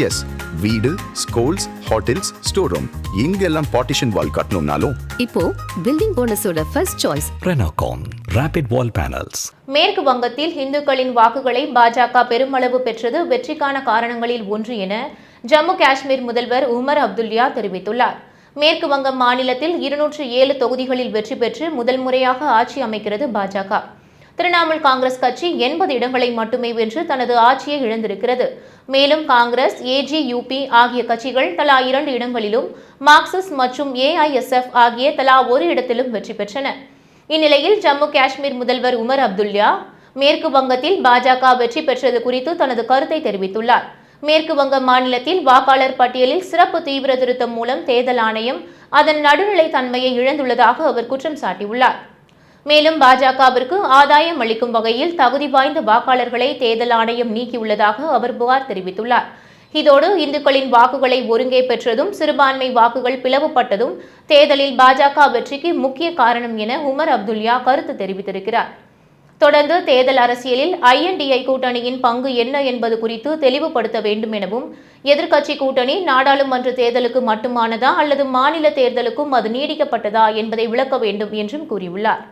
S, வீடு, schools, hotels, store room இங்கெல்லாம் partition wall கட்டணும்னாலும் இப்போ பில்டிங் போனஸோட first choice Renocon Rapid Wall Panels. மேற்கு வங்கத்தில் இந்துக்களின் வாக்குகளை பாஜக பெருமளவு பெற்றது வெற்றிக்கான காரணங்களில் ஒன்று என ஜம்மு காஷ்மீர் முதல்வர் உமர் அப்துல்யா தெரிவித்துள்ளார். மேற்கு வங்கம் மாநிலத்தில் 207 தொகுதிகளில் வெற்றி பெற்று முதல் முறையாக ஆட்சி அமைக்கிறது பாஜக. திரிணாமுல் காங்கிரஸ் கட்சி 80 இடங்களை மட்டுமே வென்று தனது ஆட்சியை இழந்திருக்கிறது. மேலும் காங்கிரஸ், ஏஜியூபி ஆகிய கட்சிகள் தலா 2 இடங்களிலும், மார்க்சிஸ்ட் மற்றும் ஏஐஎஸ்எஃப் ஆகிய தலா 1 இடத்திலும் வெற்றி பெற்றன. இந்நிலையில் ஜம்மு காஷ்மீர் முதல்வர் உமர் அப்துல்யா மேற்கு வங்கத்தில் பாஜக வெற்றி பெற்றது குறித்து தனது கருத்தை தெரிவித்துள்ளார். மேற்கு வங்க மாநிலத்தில் வாக்காளர் பட்டியலில் சிறப்பு தீவிர திருத்தம் மூலம் தேர்தல் ஆணையம் அதன் நடுநிலை தன்மையை இழந்துள்ளதாக அவர் குற்றம் சாட்டியுள்ளார். மேலும் பாஜகவிற்கு ஆதாயம் அளிக்கும் வகையில் தகுதி வாய்ந்த வாக்காளர்களை தேர்தல் ஆணையம் நீக்கியுள்ளதாக அவர் புகார் தெரிவித்துள்ளார். இதோடு இந்துக்களின் வாக்குகளை ஒருங்கே பெற்றதும் சிறுபான்மை வாக்குகள் பிளவுபட்டதும் தேர்தலில் பாஜக வெற்றிக்கு முக்கிய காரணம் என உமர் அப்துல்யா கருத்து தெரிவித்திருக்கிறார். தொடர்ந்து தேர்தல் அரசியலில் INDI கூட்டணியின் பங்கு என்ன என்பது குறித்து தெளிவுபடுத்த வேண்டும் எனவும், எதிர்க்கட்சி கூட்டணி நாடாளுமன்ற தேர்தலுக்கு மட்டுமானதா அல்லது மாநில தேர்தலுக்கும் அது நீடிக்கப்பட்டதா என்பதை விளக்க வேண்டும் என்றும் கூறியுள்ளார்.